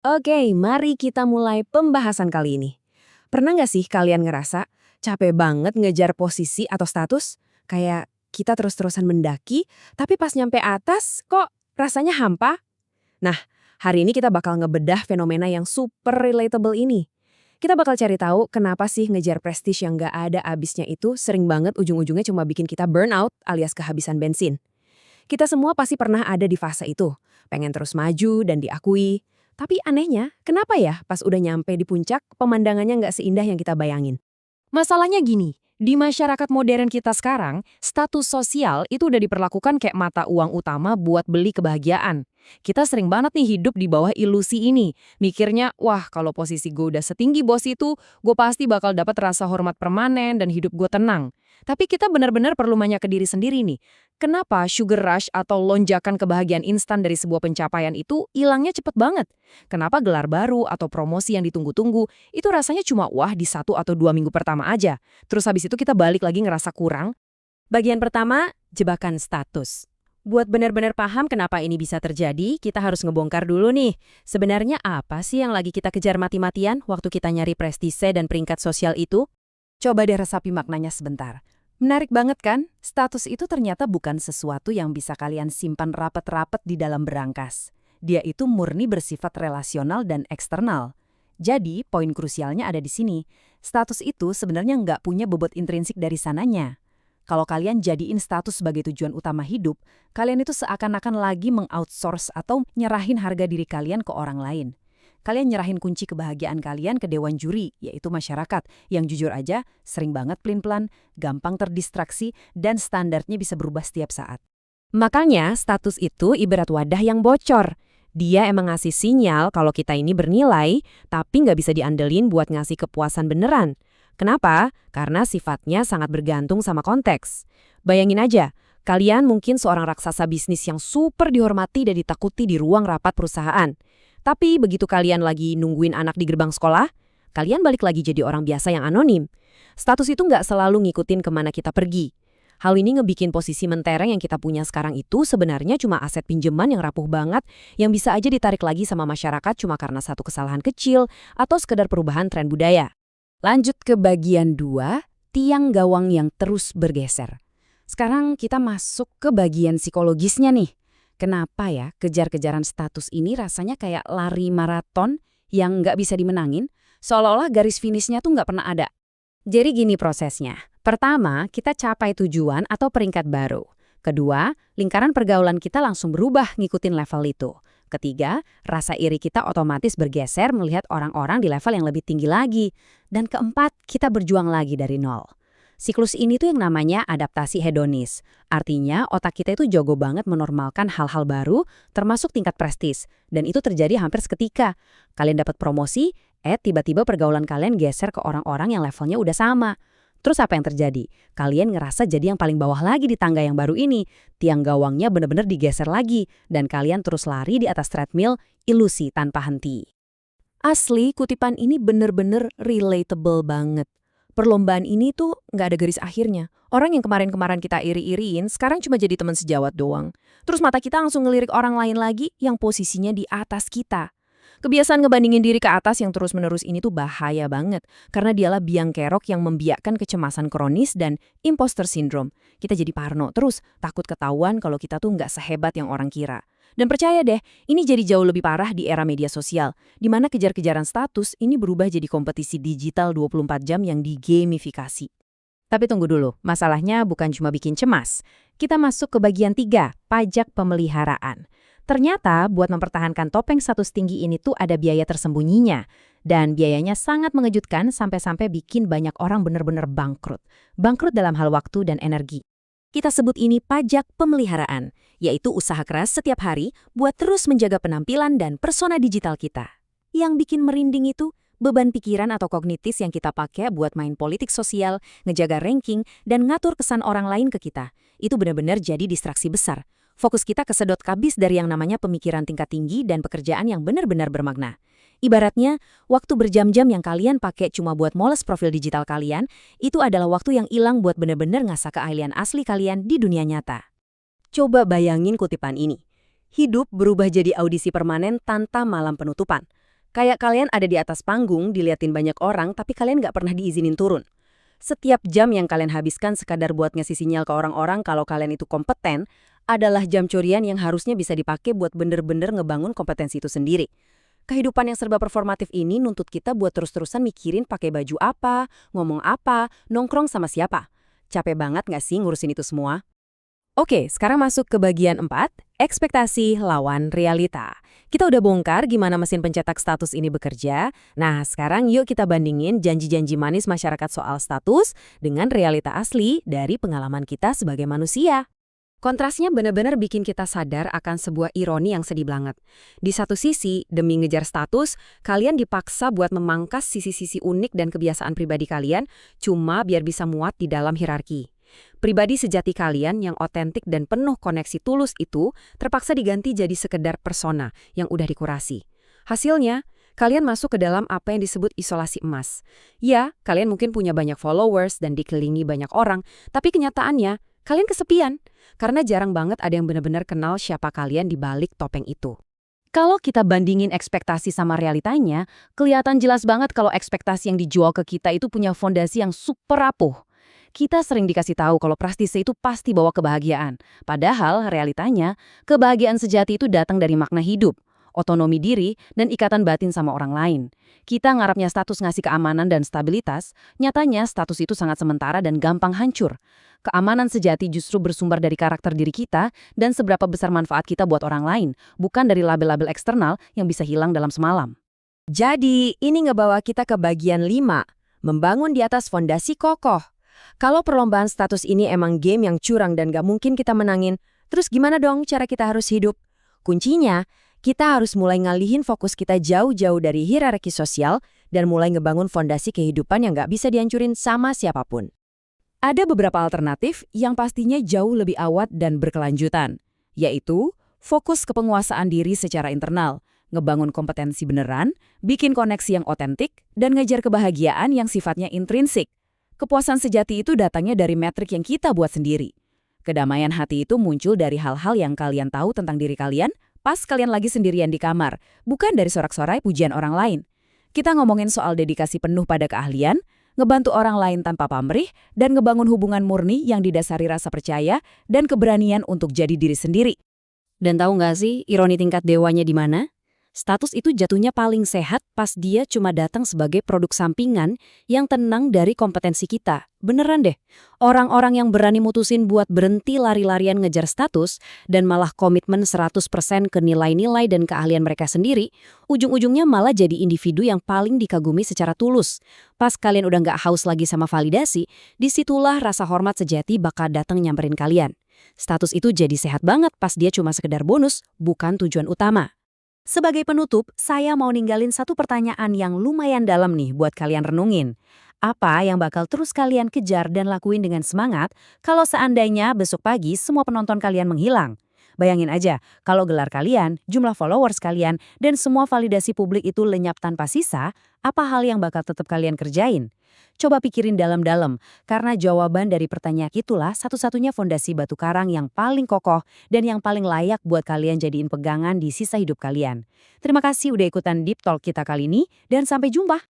Oke, mari kita mulai pembahasan kali ini. Pernah nggak sih kalian ngerasa capek banget ngejar posisi atau status? Kayak kita terus-terusan mendaki, tapi pas nyampe atas kok rasanya hampa? Nah, hari ini kita bakal ngebedah fenomena yang super relatable ini. Kita bakal cari tahu kenapa sih ngejar prestis yang nggak ada abisnya itu sering banget ujung-ujungnya cuma bikin kita burnout alias kehabisan bensin. Kita semua pasti pernah ada di fase itu, pengen terus maju dan diakui. Tapi anehnya, kenapa ya pas udah nyampe di puncak, pemandangannya nggak seindah yang kita bayangin? Masalahnya gini, di masyarakat modern kita sekarang, status sosial itu udah diperlakukan kayak mata uang utama buat beli kebahagiaan. Kita sering banget nih hidup di bawah ilusi ini. Mikirnya, wah kalau posisi gue udah setinggi bos itu, gue pasti bakal dapat rasa hormat permanen dan hidup gue tenang. Tapi kita benar-benar perlu nanya ke diri sendiri nih, kenapa sugar rush atau lonjakan kebahagiaan instan dari sebuah pencapaian itu hilangnya cepet banget? Kenapa gelar baru atau promosi yang ditunggu-tunggu itu rasanya cuma wah di 1 atau 2 minggu pertama aja? Terus habis itu kita balik lagi ngerasa kurang. Bagian pertama, jebakan status. Buat benar-benar paham kenapa ini bisa terjadi, kita harus ngebongkar dulu nih. Sebenarnya apa sih yang lagi kita kejar mati-matian waktu kita nyari prestise dan peringkat sosial itu? Coba deh resapi maknanya sebentar. Menarik banget kan? Status itu ternyata bukan sesuatu yang bisa kalian simpan rapet-rapet di dalam berangkas. Dia itu murni bersifat relasional dan eksternal. Jadi, poin krusialnya ada di sini. Status itu sebenarnya nggak punya bobot intrinsik dari sananya. Kalau kalian jadiin status sebagai tujuan utama hidup, kalian itu seakan-akan lagi meng-outsource atau nyerahin harga diri kalian ke orang lain. Kalian nyerahin kunci kebahagiaan kalian ke dewan juri, yaitu masyarakat, yang jujur aja sering banget pelin-pelan, gampang terdistraksi, dan standarnya bisa berubah setiap saat. Makanya status itu ibarat wadah yang bocor. Dia emang ngasih sinyal kalau kita ini bernilai, tapi nggak bisa diandelin buat ngasih kepuasan beneran. Kenapa? Karena sifatnya sangat bergantung sama konteks. Bayangin aja, kalian mungkin seorang raksasa bisnis yang super dihormati dan ditakuti di ruang rapat perusahaan. Tapi begitu kalian lagi nungguin anak di gerbang sekolah, kalian balik lagi jadi orang biasa yang anonim. Status itu nggak selalu ngikutin kemana kita pergi. Hal ini ngebikin posisi mentereng yang kita punya sekarang itu sebenarnya cuma aset pinjaman yang rapuh banget yang bisa aja ditarik lagi sama masyarakat cuma karena satu kesalahan kecil atau sekedar perubahan tren budaya. Lanjut ke bagian 2, tiang gawang yang terus bergeser. Sekarang kita masuk ke bagian psikologisnya nih. Kenapa ya kejar-kejaran status ini rasanya kayak lari maraton yang nggak bisa dimenangin, seolah-olah garis finishnya tuh nggak pernah ada. Jadi gini prosesnya. Pertama, kita capai tujuan atau peringkat baru. Kedua, lingkaran pergaulan kita langsung berubah ngikutin level itu. Ketiga, rasa iri kita otomatis bergeser melihat orang-orang di level yang lebih tinggi lagi. Dan keempat, kita berjuang lagi dari nol. Siklus ini tuh yang namanya adaptasi hedonis. Artinya otak kita itu jago banget menormalkan hal-hal baru, termasuk tingkat prestis. Dan itu terjadi hampir seketika. Kalian dapat promosi, tiba-tiba pergaulan kalian geser ke orang-orang yang levelnya udah sama. Terus apa yang terjadi? Kalian ngerasa jadi yang paling bawah lagi di tangga yang baru ini. Tiang gawangnya benar-benar digeser lagi. Dan kalian terus lari di atas treadmill, ilusi tanpa henti. Asli, kutipan ini benar-benar relatable banget. Perlombaan ini tuh nggak ada garis akhirnya. Orang yang kemarin-kemarin kita iri-iriin sekarang cuma jadi teman sejawat doang. Terus mata kita langsung ngelirik orang lain lagi yang posisinya di atas kita. Kebiasaan ngebandingin diri ke atas yang terus-menerus ini tuh bahaya banget. Karena dialah biang kerok yang membiakkan kecemasan kronis dan imposter syndrome. Kita jadi parno terus, takut ketahuan kalau kita tuh nggak sehebat yang orang kira. Dan percaya deh, ini jadi jauh lebih parah di era media sosial, di mana kejar-kejaran status ini berubah jadi kompetisi digital 24 jam yang digamifikasi. Tapi tunggu dulu, masalahnya bukan cuma bikin cemas. Kita masuk ke bagian 3, pajak pemeliharaan. Ternyata buat mempertahankan topeng status tinggi ini tuh ada biaya tersembunyinya. Dan biayanya sangat mengejutkan sampai-sampai bikin banyak orang benar-benar bangkrut. Bangkrut dalam hal waktu dan energi. Kita sebut ini pajak pemeliharaan, yaitu usaha keras setiap hari buat terus menjaga penampilan dan persona digital kita. Yang bikin merinding itu beban pikiran atau kognitif yang kita pakai buat main politik sosial, ngejaga ranking, dan ngatur kesan orang lain ke kita. Itu benar-benar jadi distraksi besar. Fokus kita kesedot kabis dari yang namanya pemikiran tingkat tinggi dan pekerjaan yang benar-benar bermakna. Ibaratnya, waktu berjam-jam yang kalian pakai cuma buat moles profil digital kalian, itu adalah waktu yang hilang buat benar-benar ngasah keahlian asli kalian di dunia nyata. Coba bayangin kutipan ini. Hidup berubah jadi audisi permanen tanpa malam penutupan. Kayak kalian ada di atas panggung, diliatin banyak orang, tapi kalian nggak pernah diizinin turun. Setiap jam yang kalian habiskan sekadar buat ngasih sinyal ke orang-orang kalau kalian itu kompeten, adalah jam curian yang harusnya bisa dipakai buat bener-bener ngebangun kompetensi itu sendiri. Kehidupan yang serba performatif ini nuntut kita buat terus-terusan mikirin pakai baju apa, ngomong apa, nongkrong sama siapa. Capek banget nggak sih ngurusin itu semua? Oke, sekarang masuk ke bagian 4, ekspektasi lawan realita. Kita udah bongkar gimana mesin pencetak status ini bekerja. Nah, sekarang yuk kita bandingin janji-janji manis masyarakat soal status dengan realita asli dari pengalaman kita sebagai manusia. Kontrasnya benar-benar bikin kita sadar akan sebuah ironi yang sedih banget. Di satu sisi, demi ngejar status, kalian dipaksa buat memangkas sisi-sisi unik dan kebiasaan pribadi kalian cuma biar bisa muat di dalam hierarki. Pribadi sejati kalian yang otentik dan penuh koneksi tulus itu terpaksa diganti jadi sekedar persona yang udah dikurasi. Hasilnya, kalian masuk ke dalam apa yang disebut isolasi emas. Ya, kalian mungkin punya banyak followers dan dikelilingi banyak orang, tapi kenyataannya, kalian kesepian. Karena jarang banget ada yang benar-benar kenal siapa kalian di balik topeng itu. Kalau kita bandingin ekspektasi sama realitanya, kelihatan jelas banget kalau ekspektasi yang dijual ke kita itu punya fondasi yang super rapuh. Kita sering dikasih tahu kalau prestise itu pasti bawa kebahagiaan. Padahal realitanya, kebahagiaan sejati itu datang dari makna hidup, otonomi diri, dan ikatan batin sama orang lain. Kita ngarapnya status ngasih keamanan dan stabilitas, nyatanya status itu sangat sementara dan gampang hancur. Keamanan sejati justru bersumber dari karakter diri kita dan seberapa besar manfaat kita buat orang lain, bukan dari label-label eksternal yang bisa hilang dalam semalam. Jadi, ini ngebawa kita ke bagian 5, membangun di atas fondasi kokoh. Kalau perlombaan status ini emang game yang curang dan gak mungkin kita menangin, terus gimana dong cara kita harus hidup? Kuncinya, kita harus mulai ngalihin fokus kita jauh-jauh dari hierarki sosial dan mulai ngebangun fondasi kehidupan yang gak bisa dihancurin sama siapapun. Ada beberapa alternatif yang pastinya jauh lebih awet dan berkelanjutan, yaitu fokus ke penguasaan diri secara internal, ngebangun kompetensi beneran, bikin koneksi yang otentik, dan ngejar kebahagiaan yang sifatnya intrinsik. Kepuasan sejati itu datangnya dari metrik yang kita buat sendiri. Kedamaian hati itu muncul dari hal-hal yang kalian tahu tentang diri kalian pas kalian lagi sendirian di kamar, bukan dari sorak-sorai pujian orang lain. Kita ngomongin soal dedikasi penuh pada keahlian, ngebantu orang lain tanpa pamrih, dan ngebangun hubungan murni yang didasari rasa percaya dan keberanian untuk jadi diri sendiri. Dan tahu nggak sih ironi tingkat dewanya di mana? Status itu jatuhnya paling sehat pas dia cuma datang sebagai produk sampingan yang tenang dari kompetensi kita. Beneran deh, orang-orang yang berani mutusin buat berhenti lari-larian ngejar status dan malah komitmen 100% ke nilai-nilai dan keahlian mereka sendiri, ujung-ujungnya malah jadi individu yang paling dikagumi secara tulus. Pas kalian udah nggak haus lagi sama validasi, disitulah rasa hormat sejati bakal datang nyamperin kalian. Status itu jadi sehat banget pas dia cuma sekedar bonus, bukan tujuan utama. Sebagai penutup, saya mau ninggalin satu pertanyaan yang lumayan dalam nih buat kalian renungin. Apa yang bakal terus kalian kejar dan lakuin dengan semangat kalau seandainya besok pagi semua penonton kalian menghilang? Bayangin aja, kalau gelar kalian, jumlah followers kalian, dan semua validasi publik itu lenyap tanpa sisa, apa hal yang bakal tetap kalian kerjain? Coba pikirin dalam-dalam, karena jawaban dari pertanyaan itulah satu-satunya fondasi batu karang yang paling kokoh dan yang paling layak buat kalian jadiin pegangan di sisa hidup kalian. Terima kasih udah ikutan Deep Talk kita kali ini, dan sampai jumpa!